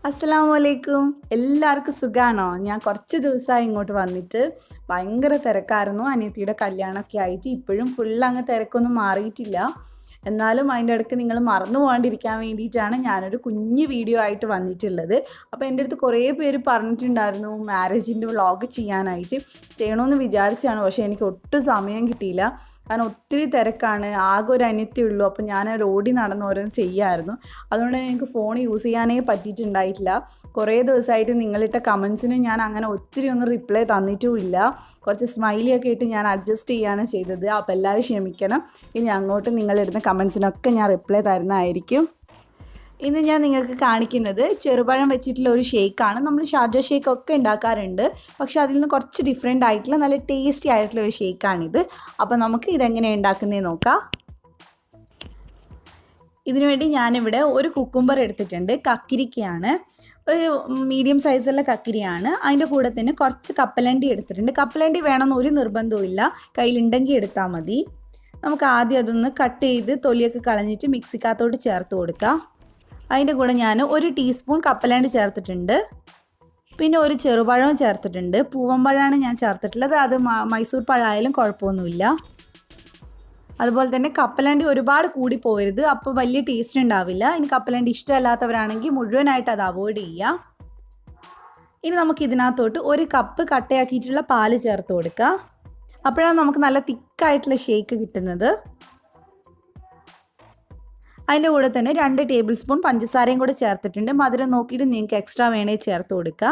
അസ്സലാമലൈക്കും. എല്ലാവർക്കും സുഖമാണോ? ഞാൻ കുറച്ച് ദിവസമായി ഇങ്ങോട്ട് വന്നിട്ട് ഭയങ്കര തിരക്കായിരുന്നു. അനിയത്തിയുടെ കല്യാണമൊക്കെ ആയിട്ട് ഇപ്പോഴും ഫുൾ അങ്ങ് തിരക്കൊന്നും മാറിയിട്ടില്ല. എന്നാലും അതിൻ്റെ ഇടയ്ക്ക് നിങ്ങൾ മറന്നു പോകാണ്ടിരിക്കാൻ വേണ്ടിയിട്ടാണ് ഞാനൊരു കുഞ്ഞു വീഡിയോ ആയിട്ട് വന്നിട്ടുള്ളത്. അപ്പോൾ എൻ്റെ അടുത്ത് കുറേ പേര് പറഞ്ഞിട്ടുണ്ടായിരുന്നു മാരേജിൻ്റെ വ്ളോഗ് ചെയ്യാനായിട്ട്. ചെയ്യണമെന്ന് വിചാരിച്ചാണ്, പക്ഷേ എനിക്ക് ഒട്ടും സമയം കിട്ടിയില്ല. കാരണം ഒത്തിരി തിരക്കാണ്, ആകെ ഒരു അനിയത്തിയേ ഉള്ളൂ. അപ്പോൾ ഞാൻ ഓടി നടന്ന് ഓരോന്ന് ചെയ്യുമായിരുന്നു. അതുകൊണ്ട് എനിക്ക് ഫോൺ യൂസ് ചെയ്യാനേ പറ്റിയിട്ടുണ്ടായിട്ടില്ല. കുറേ ദിവസമായിട്ട് നിങ്ങളിട്ട കമൻസിന് ഞാൻ അങ്ങനെ ഒത്തിരി ഒന്നും റിപ്ലൈ തന്നിട്ടുമില്ല. കുറച്ച് സ്മൈലിയൊക്കെ ഇട്ട് ഞാൻ അഡ്ജസ്റ്റ് ചെയ്യുകയാണ് ചെയ്തത്. അപ്പോൾ എല്ലാവരും ക്ഷമിക്കണം. ഇനി അങ്ങോട്ട് നിങ്ങളിടുന്ന കമൻസിനൊക്കെ ഞാൻ റിപ്ലൈ തരുന്നതായിരിക്കും. ഇന്ന് ഞാൻ നിങ്ങൾക്ക് കാണിക്കുന്നത് ചെറുപഴം വെച്ചിട്ടുള്ള ഒരു ഷേക്കാണ്. നമ്മൾ ഷാർജ ഷേക്കൊക്കെ ഉണ്ടാക്കാറുണ്ട്, പക്ഷെ അതിൽ നിന്ന് കുറച്ച് ഡിഫറെൻ്റ് ആയിട്ടുള്ള നല്ല ടേസ്റ്റി ആയിട്ടുള്ള ഒരു ഷേക്കാണിത്. അപ്പോൾ നമുക്ക് ഇതെങ്ങനെയാണ് ഉണ്ടാക്കുന്നതെന്ന് നോക്കാം. ഇതിനുവേണ്ടി ഞാനിവിടെ ഒരു കുക്കുംബർ എടുത്തിട്ടുണ്ട്. കക്കിരിക്കയാണ്, ഒരു മീഡിയം സൈസുള്ള കക്കിരിയാണ്. അതിൻ്റെ കൂടെ തന്നെ കുറച്ച് കപ്പലണ്ടി എടുത്തിട്ടുണ്ട്. കപ്പലണ്ടി വേണമെന്ന് ഒരു നിർബന്ധവും ഇല്ല, കയ്യിലുണ്ടെങ്കിൽ എടുത്താൽ മതി. നമുക്ക് ആദ്യം അതൊന്ന് കട്ട് ചെയ്ത് തൊലിയൊക്കെ കളഞ്ഞിട്ട് മിക്സിക്കകത്തോട്ട് ചേർത്ത് കൊടുക്കാം. അതിൻ്റെ കൂടെ ഞാൻ 1 ടീസ്പൂൺ കപ്പലണ്ടി ചേർത്തിട്ടുണ്ട്. പിന്നെ ഒരു ചെറുപഴവും ചേർത്തിട്ടുണ്ട്. പൂവമ്പഴമാണ് ഞാൻ ചേർത്തിട്ടുള്ളത്. അത് മൈസൂർ പഴമായാലും കുഴപ്പമൊന്നുമില്ല. അതുപോലെ തന്നെ കപ്പലണ്ടി ഒരുപാട് കൂടി പോകരുത്, അപ്പോൾ വലിയ ടേസ്റ്റ് ഉണ്ടാവില്ല. ഇനി കപ്പലണ്ടി ഇഷ്ടമല്ലാത്തവരാണെങ്കിൽ മുഴുവനായിട്ട് അത് അവോയ്ഡ് ചെയ്യുക. ഇനി നമുക്ക് ഇതിനകത്തോട്ട് 1 കപ്പ് കട്ടയാക്കിയിട്ടുള്ള പാല് ചേർത്ത് കൊടുക്കുക. അപ്പോഴാണ് നമുക്ക് നല്ല തിക്കായിട്ടുള്ള ഷേക്ക് കിട്ടുന്നത്. അതിൻ്റെ കൂടെ തന്നെ 2 ടേബിൾ സ്പൂൺ പഞ്ചസാരയും കൂടെ ചേർത്തിട്ടുണ്ട്. മധുരം നോക്കിയിട്ട് നിങ്ങൾക്ക് എക്സ്ട്രാ വേണേൽ ചേർത്ത് കൊടുക്കുക.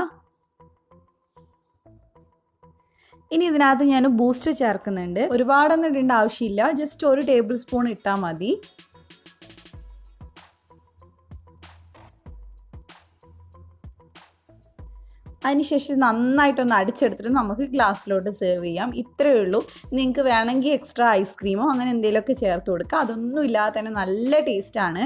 ഇനി ഇതിനകത്ത് ഞാൻ ബൂസ്റ്റ് ചേർക്കുന്നുണ്ട്. ഒരുപാടൊന്നും ഇടേണ്ട ആവശ്യമില്ല, ജസ്റ്റ് 1 ടേബിൾ സ്പൂൺ ഇട്ടാൽ മതി. അതിനുശേഷം നന്നായിട്ടൊന്ന് അടിച്ചെടുത്തിട്ട് നമുക്ക് ഗ്ലാസ്സിലോട്ട് സെർവ് ചെയ്യാം. ഇത്രയേ ഉള്ളൂ. നിങ്ങൾക്ക് വേണമെങ്കിൽ എക്സ്ട്രാ ഐസ്ക്രീമോ അങ്ങനെ എന്തെങ്കിലുമൊക്കെ ചേർത്ത് കൊടുക്കുക. അതൊന്നും ഇല്ലാതെ തന്നെ നല്ല ടേസ്റ്റാണ്.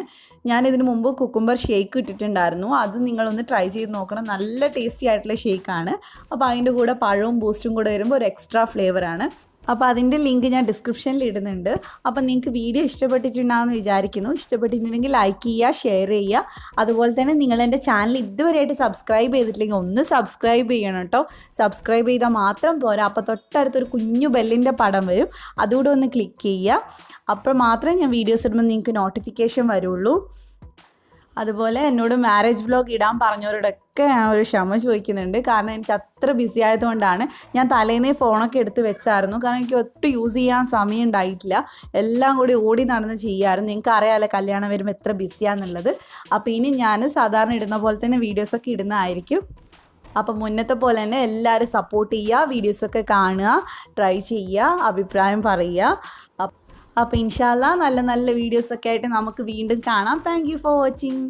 ഞാനിതിന് മുമ്പ് കുക്കുംബർ ഷേക്ക് ഇട്ടിട്ടുണ്ടായിരുന്നു, അത് നിങ്ങളൊന്ന് ട്രൈ ചെയ്ത് നോക്കണം. നല്ല ടേസ്റ്റി ആയിട്ടുള്ള ഷേക്കാണ്. അപ്പോൾ അതിൻ്റെ കൂടെ പഴവും ബൂസ്റ്റും കൂടെ വരുമ്പോൾ ഒരു എക്സ്ട്രാ ഫ്ലേവറാണ്. അപ്പോൾ അതിൻ്റെ ലിങ്ക് ഞാൻ ഡിസ്ക്രിപ്ഷനിൽ ഇടുന്നുണ്ട്. അപ്പോൾ നിങ്ങൾക്ക് വീഡിയോ ഇഷ്ടപ്പെട്ടിട്ടുണ്ടാകുമെന്ന് വിചാരിക്കുന്നു. ഇഷ്ടപ്പെട്ടിട്ടുണ്ടെങ്കിൽ ലൈക്ക് ചെയ്യുക, ഷെയർ ചെയ്യുക. അതുപോലെ തന്നെ നിങ്ങൾ എൻ്റെ ചാനൽ ഇതുവരെയായിട്ട് സബ്സ്ക്രൈബ് ചെയ്തിട്ടില്ലെങ്കിൽ ഒന്ന് സബ്സ്ക്രൈബ് ചെയ്യണം കേട്ടോ. സബ്സ്ക്രൈബ് ചെയ്താൽ മാത്രം പോരാ, അപ്പോൾ തൊട്ടടുത്തൊരു കുഞ്ഞു ബെല്ലിൻ്റെ പടം വരും, അതുകൂടെ ഒന്ന് ക്ലിക്ക് ചെയ്യുക. അപ്പോൾ മാത്രമേ ഞാൻ വീഡിയോസ് ഇടുമ്പോൾ നിങ്ങൾക്ക് നോട്ടിഫിക്കേഷൻ വരുള്ളൂ. അതുപോലെ എന്നോട് മാരേജ് വ്ലോഗ് ഇടാൻ പറഞ്ഞവരോടൊക്കെ ഞാൻ ഒരു ക്ഷമ ചോദിക്കുന്നുണ്ട്. കാരണം എനിക്ക് അത്ര ബിസി ആയതുകൊണ്ടാണ്. ഞാൻ തലേന്നേ ഫോണൊക്കെ എടുത്ത് വെച്ചായിരുന്നു, കാരണം എനിക്ക് ഒട്ടും യൂസ് ചെയ്യാൻ സമയം ഉണ്ടായിട്ടില്ല. എല്ലാം കൂടി ഓടി നടന്ന് ചെയ്യാമായിരുന്നു. നിങ്ങൾക്ക് അറിയാമല്ലോ കല്യാണം വരുമ്പോൾ എത്ര ബിസിയാണെന്നുള്ളത്. അപ്പോൾ ഇനി ഞാൻ സാധാരണ ഇടുന്ന പോലെ തന്നെ വീഡിയോസൊക്കെ ഇടുന്നതായിരിക്കും. അപ്പോൾ മുന്നത്തെ പോലെ തന്നെ എല്ലാവരും സപ്പോർട്ട് ചെയ്യുക, വീഡിയോസൊക്കെ കാണുക, ട്രൈ ചെയ്യുക, അഭിപ്രായം പറയുക. അപ്പോൾ ഇൻഷാ അല്ലാ നല്ല നല്ല വീഡിയോസൊക്കെ ആയിട്ട് നമുക്ക് വീണ്ടും കാണാം. Thank you for watching.